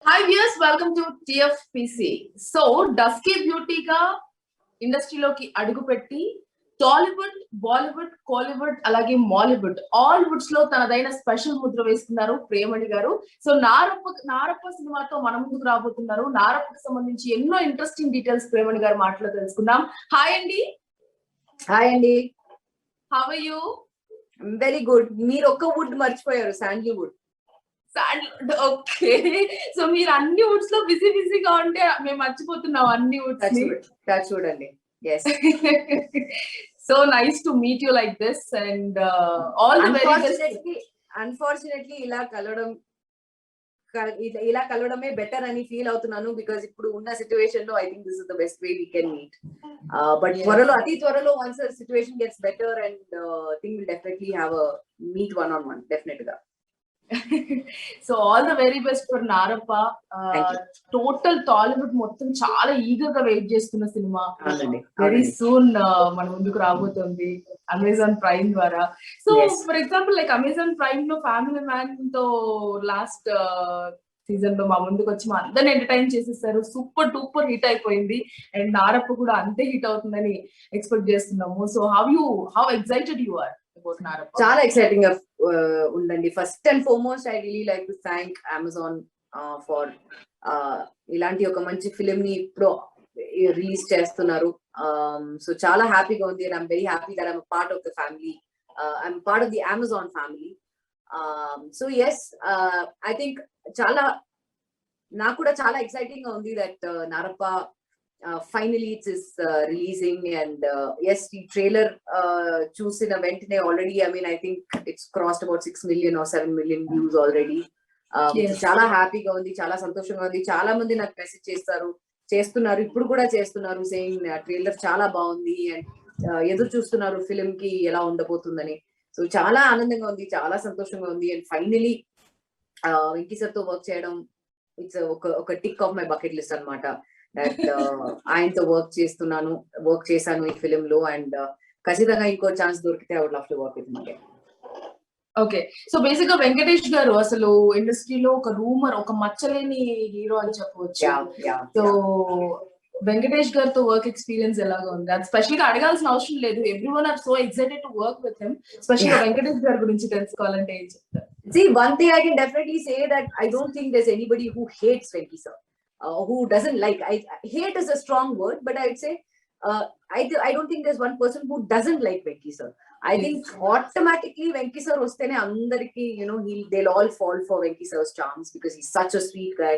Hi viewers, welcome to TFPC. So, Dusky Beauty గా ఇండస్ట్రీలోకి అడుగుపెట్టి టాలీవుడ్, బాలీవుడ్, కోలీవుడ్ అలాగే మాలీవుడ్ ఆల్ వుడ్స్ లో తనదైన స్పెషల్ ముద్ర వేస్తున్నారు ప్రియమణి గారు. సో నారప్ప సినిమాతో మన ముందుకు రాబోతున్నారు. నారప్పకి సంబంధించి ఎన్నో ఇంట్రెస్టింగ్ డీటెయిల్స్ ప్రియమణి గారు మాటలో తెలుసుకుందాం. హాయ్ అండి. హాయ్ అండి. How are you? Very good. మీరు ఒక్క వుడ్ మర్చిపోయారు, శాండల్వుడ్. ఓకే, సో మీరు అన్ని వుడ్స్ లో బిజీగా ఉంటే మేము మర్చిపోతున్నాం అన్ని వుడ్స్. చూడండి. yes. So nice to meet you like this and all the very best. Unfortunately ఇలా కలవడమే బెటర్ అని ఫీల్ అవుతున్నాను, బికాజ్ ఇప్పుడు ఉన్న సిచ్యువేషన్ లో I think this is the best way we can meet. But అతి త్వరలో once situation gets better and thing will definitely have a meet one on one definite గా. So all the very best for Narappa. Total Tollywood మొత్తం చాలా eager గా wait చేస్తున్న cinema very soon మన ముందుకు రాబోతుంది అమెజాన్ ప్రైమ్ ద్వారా. So for example like Amazon prime లో ఫ్యామిలీ మ్యాన్ తో లాస్ట్ సీజన్ లో మా ముందుకు వచ్చి మా అందరిని ఎంటర్టైన్ చేసేసారు. సూపర్ డూపర్ హిట్ అయిపోయింది అండ్ నారప్ప కూడా అంతే హిట్ అవుతుందని ఎక్స్పెక్ట్ చేస్తున్నాము. So how excited you are? చాలా ఎక్సైటింగ్ గా ఉందండి. First and foremost I really like to thank Amazon for ఇలాంటి ఒక మంచి ఫిలిం ని ఇప్పుడు రిలీజ్ చేస్తున్నారు. సో చాలా హ్యాపీగా ఉంది and I'm very happy that I'm part of the family. I'm part of the Amazon family. So yes, I think నాకు కూడా చాలా ఎక్సైటింగ్ గా ఉంది that Narappa finally it is releasing and yes, the trailer చూసిన వెంటనే already I mean I think it's crossed about 6 million or 7 million views already. చాలా హ్యాపీగా ఉంది, చాలా సంతోషంగా ఉంది. చాలా మంది నాకు మెసేజ్ చేస్తున్నారు, ఇప్పుడు కూడా చేస్తున్నారు, సేయింగ్ ట్రైలర్ చాలా బాగుంది అండ్ ఎదురు చూస్తున్నారు ఫిలిం కి ఎలా ఉండబోతుందని. సో చాలా ఆనందంగా ఉంది, చాలా సంతోషంగా ఉంది. అండ్ ఫైనలీ వెంకీ సార్ తో వర్క్ చేయడం ఇట్స్ ఒక tick of my bucket list అన్నమాట. ఆయనతో వర్క్ చేశాను ఈ ఫిలిం లో అండ్ ఖచ్చితంగా ఇంకో ఛాన్స్ దొరికితే I would love to work with him again. Okay, so basic గా వెంకటేష్ గారు అసలు ఇండస్ట్రీలో ఒక రూమర్, ఒక మచ్చలేని హీరో అని చెప్పవచ్చు. సో వెంకటేష్ గారితో వర్క్ ఎక్స్పీరియన్స్ ఎలాగా ఉంది? అది స్పెషల్ గా అడగాల్సిన అవసరం లేదు, everyone are so excited to work with him. Special గా వెంకటేష్ గారి గురించి తెలుసుకోవాలంటే ఏం చెప్తారు? See, one thing I can definitely say that I don't think there's anybody who hates Venki sir. Who doesn't like, hate is a strong word, but I'd say I don't think there's one person who doesn't like Venki sir. I think automatically Venki sir ostene andariki, they'll all fall for Venki sir's charms because he's such a sweet guy,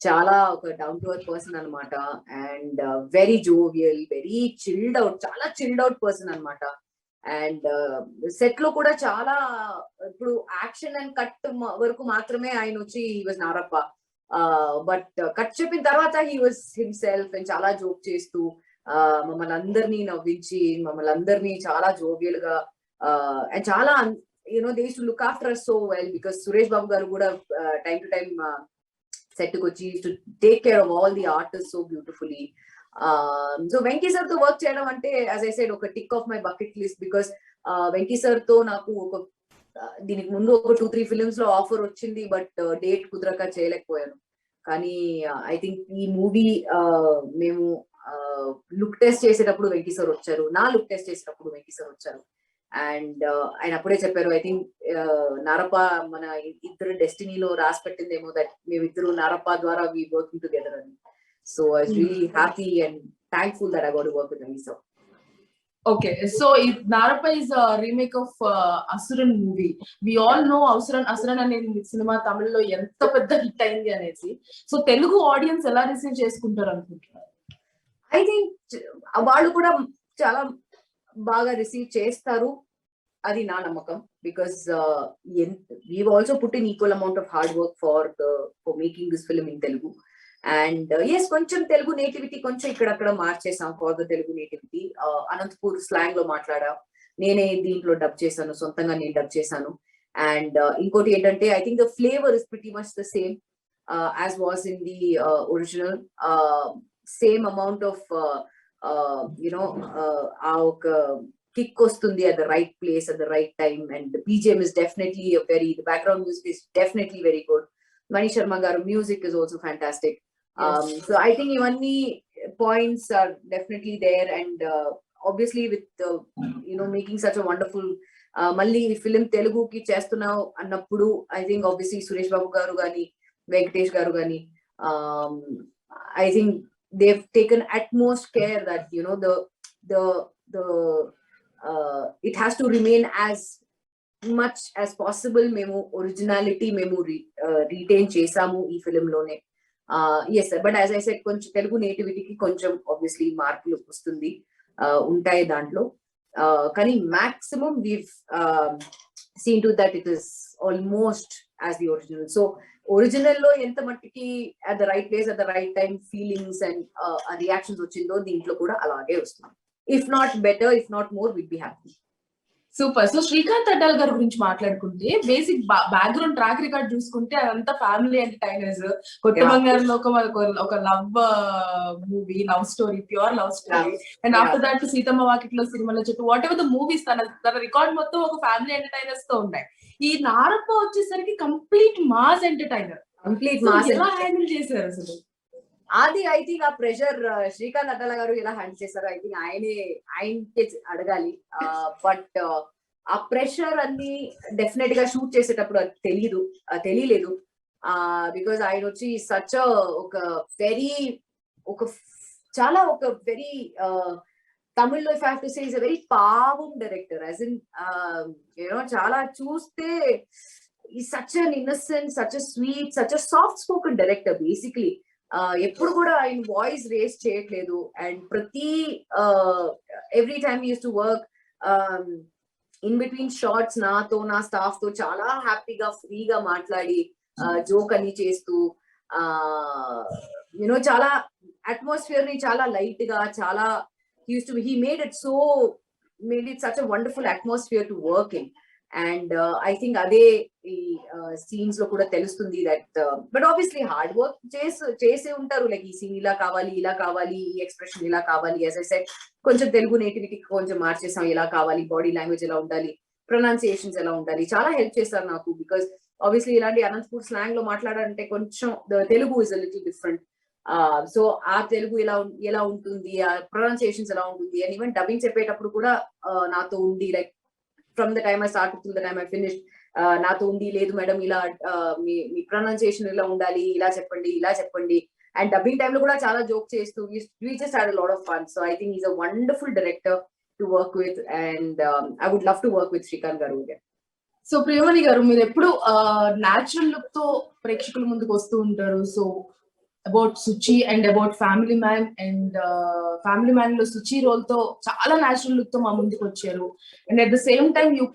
chala oka down to earth person anamata and very jovial, very chilled out, chala chilled out person anamata. And set లో కూడా చాలా ఇప్పుడు action and cut వరకు మాత్రమే ఆయన వచ్చి he was Narappa. But cut చెప్పిన తర్వాత హీ వాజ్ హిమ్సెల్ఫ్ అండ్ చాలా జోక్ చేస్తూ మమ్మల్ని అందరినీ నవ్వించి మమ్మల్ని అందరినీ చాలా జోవియల్ గా అండ్ చాలా they use to look after us so well because Suresh Babu garu కూడా టైం టు టైం సెట్ కి వచ్చి to take care of all the artist so beautifully. So Venky sir తో వర్క్ చేయడం అంటే యాజ్ ఐ సెడ్ ఒక tick of my bucket list because Venky sir తో నాకు దీనికి ముందు ఒక 2-3 ఫిలిమ్స్ లో ఆఫర్ వచ్చింది, బట్ డేట్ కుదరక చేయలేకపోయాను. కానీ ఐ థింక్ ఈ మూవీ మేము లుక్ టెస్ట్ చేసేటప్పుడు వెంకీ సార్ వచ్చారు, నా లుక్ టెస్ట్ చేసేటప్పుడు వెంకీ సార్ వచ్చారు అండ్ ఆయన అప్పుడే చెప్పారు ఐ థింక్ నారప్ప మన ఇద్దరు డెస్టినీలో రాసి పెట్టిందేమో దట్ మేమిద్దరు నారప్ప ద్వారా వి వర్కింగ్ టుగెదర్ అని. So I was really happy and thankful that I got to work with Venki sir. Okay, so Narappa is a remake of Asuran movie. We all know Asuran అనే cinema తమిళ్లో ఎంత పెద్ద hit అయింది అనేసి. So Telugu audience ఎలా receive చేసుకుంటారు అనుకుంటున్నారు? I think వాళ్ళు కూడా చాలా బాగా రిసీవ్ చేస్తారు, అది నా నమ్మకం. Because we've also put in equal amount of hard work for making this film in Telugu. And yes, కొంచెం తెలుగు నేటివిటీ కొంచెం ఇక్కడక్కడ మార్చేసాం for the Telugu nativity. Anantapur slang లో మాట్లాడా, నేనే దీంట్లో డబ్ చేశాను, సొంతంగా నేను డబ్ చేశాను. అండ్ ఇంకోటి ఏంటంటే I think the flavour is pretty much the same as was in the original. Same amount of ఆ ఒక కిక్ వస్తుంది at the right place at the right time and the BGM is definitely the background music is definitely very good. Mani Sharma garu music is also fantastic. So I think ivanni points are definitely there, and obviously with making such a wonderful మళ్ళీ film తెలుగుకి చేస్తున్నావు అన్నప్పుడు I think obviously Suresh Babu గారు కానీ వెంకటేష్ గారు కానీ I think they've taken utmost care that the it has to remain as much as possible మేము originality మేము రిటైన్ చేసాము ఈ ఫిలిం లోనే. yes sir, but as I said కొంచెం తెలుగు నేటివిటీకి కొంచెం ఆబ్వియస్లీ మార్పులు వస్తుంది ఉంటాయి దాంట్లో, కానీ maximum we've seen to that it is almost as the original. So original లో ఎంత మట్టికి at the right place at the right time feelings and reactions వచ్చిందో దీంట్లో కూడా అలాగే వస్తుంది. If not better, if not more, we'd be happy. Super. So Srikanth Addala గారి గురించి మాట్లాడుకుంటే బేసిక్ బ్యాక్గ్రౌండ్ ట్రాక్ రికార్డ్ చూసుకుంటే అదంతా ఫ్యామిలీ ఎంటర్టైనర్స్. కొత్త బంగారు లోకం ఒక love movie, love story, pure love story. And after that Seethamma వాకిట్లో, సినిమాల చుట్టూ, వాట్ ఎవర్ ద మూవీస్ తన రికార్డ్ మొత్తం ఒక ఫ్యామిలీ ఎంటర్టైనర్స్ తో ఉన్నాయి. ఈ నారప్ప వచ్చేసరికి కంప్లీట్ మాస్ ఎంటర్టైనర్. ఎలా హ్యాండిల్ చేశారు అసలు? అది ఐ థింక్ ఆ ప్రెషర్ శ్రీకాంత్ అడ్డాల గారు ఎలా హ్యాండిల్ చేశారు ఐ థింక్ ఆయనకే అడగాలి. బట్ ఆ ప్రెషర్ అన్ని డెఫినెట్ గా షూట్ చేసేటప్పుడు అది తెలియలేదు. బికాజ్ ఆయన వచ్చి సచ్ ఒక వెరీ తమిళ్లో if have to say is a very పావం డైరెక్టర్. యాజ్ ఇన్ చాలా చూస్తే ఈ such an innocent, such a sweet, such a soft spoken director basically. ఎప్పుడు కూడా ఆయన వాయిస్ రేస్ చేయట్లేదు. అండ్ ప్రతి every time use to work in between shots నాతో, నా స్టాఫ్ తో చాలా హ్యాపీగా ఫ్రీగా మాట్లాడి జోక్ అని చేస్తూ చాలా అట్మాస్ఫియర్ ని చాలా లైట్ గా, చాలా he made it such a wonderful atmosphere to work in. And I think అదే ఈ సీన్స్ లో కూడా తెలుస్తుంది that. But obviously hard work చేసే ఉంటారు. లైక్ ఈ సీన్ ఇలా కావాలి, ఈ ఎక్స్ప్రెషన్ ఇలా కావాలి. యాజ్ ఐ సెడ్ కొంచెం తెలుగు నేటివిటీ కొంచెం మార్చేసాం, ఇలా కావాలి, బాడీ లాంగ్వేజ్ ఎలా ఉండాలి, ప్రొనౌన్సియేషన్స్ ఎలా ఉండాలి, చాలా హెల్ప్ చేస్తారు నాకు. బికాస్ ఆబ్వియస్లీ ఇలాంటి అనంతపూర్ స్లాంగ్ లో మాట్లాడాలంటే కొంచెం Telugu is a little different. So ఆ తెలుగు ఎలా ఉంటుంది, ఆ ప్రొనౌన్సియేషన్స్ ఎలా ఉంటుంది, అండ్ ఈవెన్ డబ్బింగ్ చెప్పేటప్పుడు కూడా నాతో ఉండి, like from the time I start to the time I finish నాతో ఉండి, లేదు మేడం ఇలా మీ ప్రొనౌన్సియేషన్ ఇలా ఉండాలి, ఇలా చెప్పండి. అండ్ డబ్బింగ్ టైమ్ లో కూడా చాలా జోక్ చేస్తూ we just had a lot of fun. So I think he's a wonderful director to work with, and I would love to work with Srikanth garu again. So Priyamani గారు, మీరు ఎప్పుడు natural look తో ప్రేక్షకుల ముందుకు వస్తూ ఉంటారు. So about Suchi and about family man, and family man లో Suchi role తో చాలా న్యాచురల్ లుక్ తో మా ముందుకు వచ్చారు. And at the same time you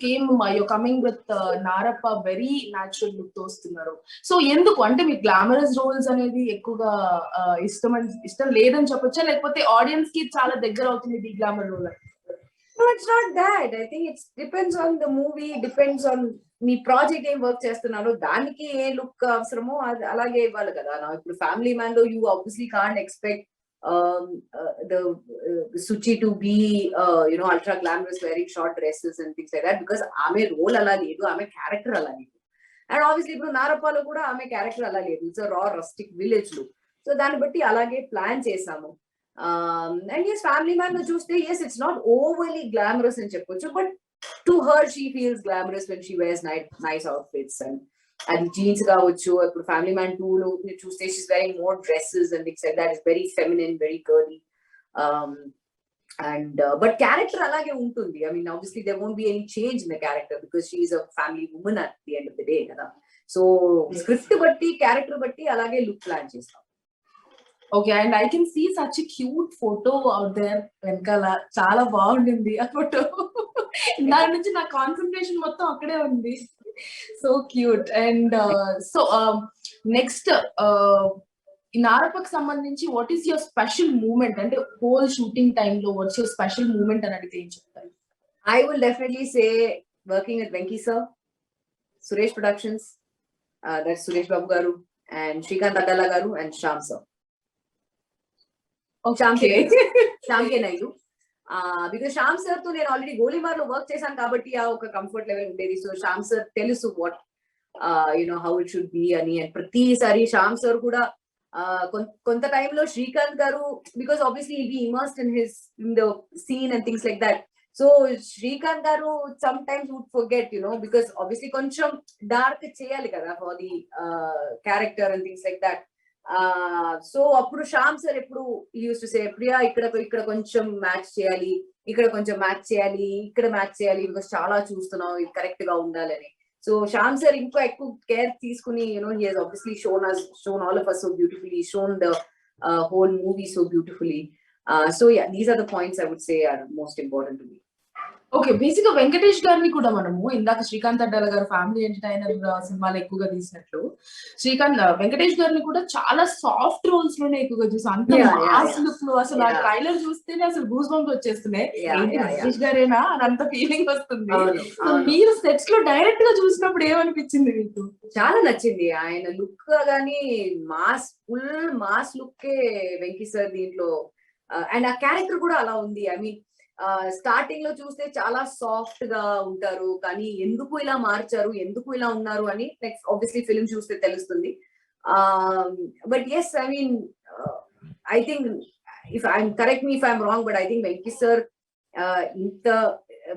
coming with Narappa very natural look తో వస్తున్నారు. సో ఎందుకు అంటే మీకు గ్లామరస్ రోల్స్ అనేది ఎక్కువగా ఇష్టం లేదని చెప్పొచ్చా, లేకపోతే ఆడియన్స్ కి చాలా దగ్గర అవుతుంది ఈ glamour role? No, it's not that. I think it depends on the movie, depends on me project ఏం వర్క్ చేస్తున్నారో దానికి ఏ లుక్ అవసరమో అలాగే ఇవ్వాలి కదా. ఇప్పుడు ఫ్యామిలీ మ్యాన్ లో you obviously can't expect the Suchi to be ultra glamorous, wearing short dresses and things like that, because ఆమె రోల్ అలా లేదు, ఆమె క్యారెక్టర్ అలా లేదు. అండ్ ఆబ్వియస్లీ ఇప్పుడు నారప్పలో కూడా ఆమె క్యారెక్టర్ అలా లేదు, ఇట్స్ రా రస్టిక్ విలేజ్ లుక్. సో దాన్ని బట్టి అలాగే ప్లాన్ చేసాము. And yes, family man lo chuste, yes, it's not overly glamorous అని చెప్పొచ్చు, but to her she feels glamorous when she wears nice outfits. And అది jeans కావచ్చు, ఇప్పుడు family man 2 లో చూస్తే she's wearing more dresses and things like that. Is very feminine, very girly. And but character alage untundi. I mean, obviously there won't be any change in the character because she is a family woman at the end of the day kada. So script batti, character batti alage look plan chestam. Okay, and I can see such a cute photo out there వెనకాల. చాలా బాగుండింది ఆ photo. దాని నుంచి నా concentration మొత్తం అక్కడే ఉంది. So cute. And so next ఈ నారప్పకి సంబంధించి what is your special moment? అంటే హోల్ షూటింగ్ టైమ్ లో వాట్స్ యువర్ స్పెషల్ మూమెంట్ అని అడిగితే ఏం చెప్తారు? I will definitely say working with Venki sir, Suresh Productions, that's Suresh Babu garu and Srikanth Addala garu and Shyam sir. Shyam Naidu. Because Shyam sir తో నేను already Golimaar లో work చేశాను కాబట్టి ఆ ఒక కంఫర్ట్ లెవెల్ ఉండేది. సో Shyam sir తెలుసు how it should be ani. And pratisari Shyam sir kuda konta time lo Srikanth garu, because obviously he'll be immersed in the scene and things like that. So Srikanth garu sometimes would forget, because obviously koncham dark cheyali kada for the character and things like that. So appudu Shyam sir eppudu he used to say, Priya ikkada koncham match cheyali, ikkada koncham match cheyali, ikkada match cheyali, because chaala chustunavu ఇది correct ga undalani. So Shyam sir inko ekku care teeskuni, he has obviously shown all of us so beautifully, shown the whole movie so beautifully. So yeah, these are the points I would say are most important to me. Okay, basic గా వెంకటేష్ గారిని కూడా మనము ఇందాక శ్రీకాంత్ అడ్డాల గారు family entertainer సినిమాలు ఎక్కువగా తీసినట్లు వెంకటేష్ గారిని కూడా చాలా సాఫ్ట్ రోల్స్ లోనే ఎక్కువగా చూసాం. అంత మాస్ లుక్ లో అసలు ఆ ట్రైలర్ చూస్తేనే అసలు గూస్ బంప్స్ వచ్చేస్తున్నాయి. వెంకటేష్ గారేనా అని అంత ఫీలింగ్ వస్తుంది. సో మీరు సెట్స్ లో డైరెక్ట్ గా చూసినప్పుడు ఏమనిపించింది మీకు? చాలా నచ్చింది ఆయన లుక్ గానీ, full mass look Venky sir దీంట్లో. అండ్ ఆ క్యారెక్టర్ కూడా అలా ఉంది. ఐ మీన్ స్టార్టింగ్ లో చూస్తే చాలా సాఫ్ట్ గా ఉంటారు, కానీ ఎందుకు ఇలా మార్చారు, ఎందుకు ఇలా ఉన్నారు అని నెక్స్ట్ ఆబ్వియస్లీ ఫిల్మ్ చూస్తే తెలుస్తుంది. But yes, I mean I think if I correct me if I'm wrong, but I think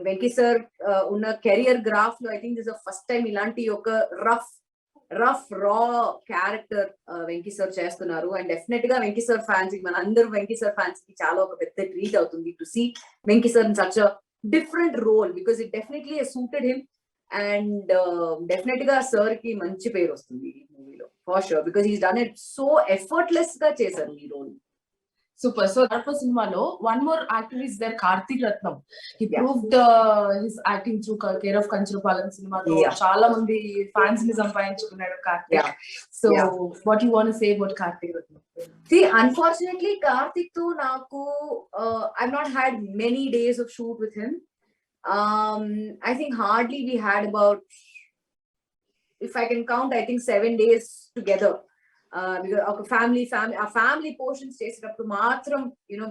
Venky sir ఉన్న కెరియర్ గ్రాఫ్ లో I think this first time ఇలాంటి ఒక rough raw character Venky sir చేస్తున్నారు. And definite గా Venky sir fans, మన అందరూ Venky sir fans కి చాలా ఒక పెద్ద ట్రీట్ అవుతుంది to see Venky sir in such a different role, because it definitely suited him. And definite గా సార్ కి మంచి పేరు వస్తుంది ఈ మూవీలో for sure, because he's done it so effortless గా చేశారు ఈ రోల్. సూపర్. సో నరప్ప సినిమాలో one more actor is there, Karthik Rathnam. He proved his acting through care of Kancharapalem సినిమాలో చాలా మంది ఫ్యాన్స్ ని సంపాదించుకున్నాడు Karthik. So what you want to say about Karthik Ratnam? See, unfortunately, Karthik too naku I've not had many days of shoot with him. I think hardly we had about, if I can count, I think 7 days together. Because our family portions చేసేటప్పుడు మాత్రం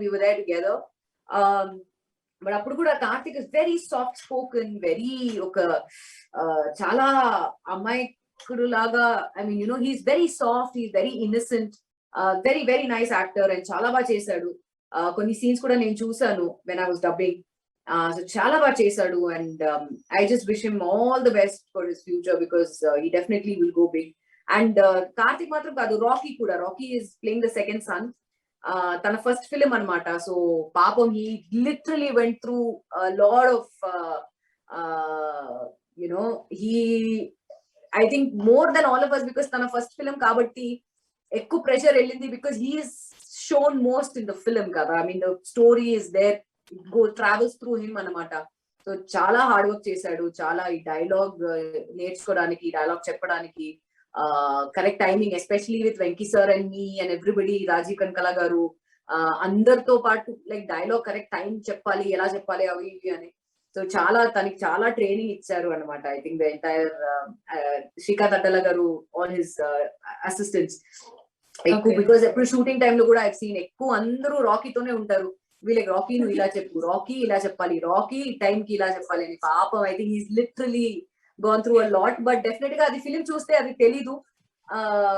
we were there together. But అప్పుడు కూడా Karthik is very soft spoken, very ఒక చాలా అమాయకుడు లాగా. I mean, he's very soft, he's very innocent, very very nice actor, and చాలా బాగా చేశాడు. కొన్ని సీన్స్ కూడా నేను చూసాను when I was dubbing. So చాలా బాగా చేశాడు, and I just wish him all the best for his future, because he definitely will go big. And Karthik matram kaadu, Rocky is playing the second son. Tana first film anamata. So papam, he literally went through a lot of he, I think more than all of us, because tana first film kabatti ekku pressure ellindi, because he is shown most in the film kada. I mean, the story is there, it travels through him anamata. So చాలా hard work చేశాడు, చాలా ఈ dialogue నేర్చుకోవడానికి, dialogue చెప్పడానికి correct timing, especially with Venky sir and me and everybody, Rajeev Kanakala garu, అందరితో పాటు like dialogue correct time చెప్పాలి, ఎలా చెప్పాలి అవి ఇవి అని. సో తనకి చాలా ట్రైనింగ్ ఇచ్చారు అనమాట. I think the entire Srikanth Addala గారు, ఆల్ హిస్ అసిస్టెంట్స్ ఎక్కువ, బికాస్ ఎప్పుడు షూటింగ్ టైమ్ లో కూడా ఐ సీన్ ఎక్కువ అందరూ రాకీతోనే ఉంటారు. వీళ్ళకి రాకీ నువ్వు ఇలా చెప్పు, రాకీ ఇలా చెప్పాలి, రాకీ టైం కి ఇలా చెప్పాలి అని. పాపం, I think he's literally gone through a lot, but definitely adi film chuste adi telidu,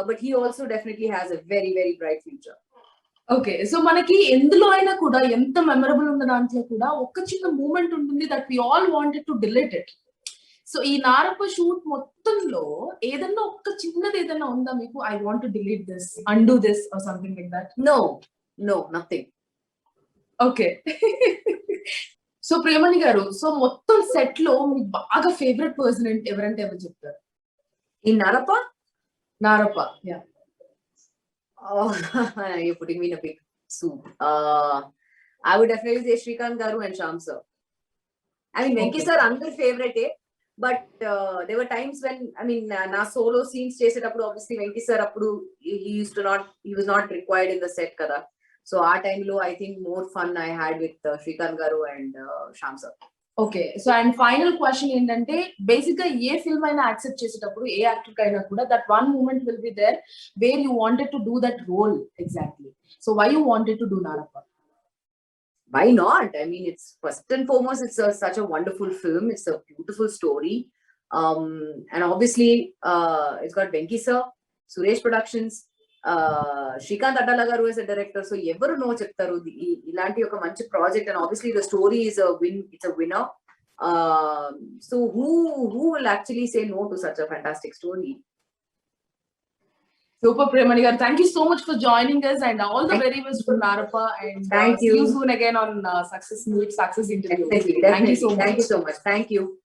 but he also definitely has a very very bright future. Okay, so మనకి ఎందులో అయినా కూడా ఎంత మెమరబుల్ ఉన్న దాంట్లో కూడా ఒక చిన్న మూమెంట్ ఉంటుంది that we all wanted to delete it. So ఈ నారప్ప షూట్ మొత్తంలో ఏదన్నా ఒక్క చిన్నది ఏదన్నా ఉందా మీకు, I want to delete this, undo this or something like that? No, nothing. Okay. So Priyamani గారు, సో మొత్తం సెట్ లో మీకు బాగా ఫేవరెట్ పర్సన్ ఎవరంటే ఎవరు చెప్తారు? ఈ Narappa, yeah. You're putting me in a big soup. I would definitely say Srikanth garu and Shyam sir. I mean, Venki sir another favorite, but there were times when, I mean, na solo scenes చేసేటప్పుడు obviously Venki sir appudu he was not required in the set kada. So our time lo, I think more fun I had with Srikanth garu and Shyam sir. Okay, so and final question ఏంటంటే, basic గా a film అయినా accept చేసేటప్పుడు ఏ actor కైనా కూడా that one moment will be there where you wanted to do that role exactly. So why you wanted to do Narappa? Why not? I mean, it's first and foremost, it's such a wonderful film. It's a beautiful story. And obviously, it's got Venki sir, Suresh Productions, Shrikant Adala garu as a director. So evaru no cheptaru ilanti oka manchi project, and obviously the story is a win. It's a winner. So who will actually say no to such a fantastic story? Super, Premani garu. Thank you so much for joining us, and all the very best for Narappa. And Thank see you you. soon again on Success Meet, Success Interview. Definitely. Thank you so much. Thank you so much. Thank you.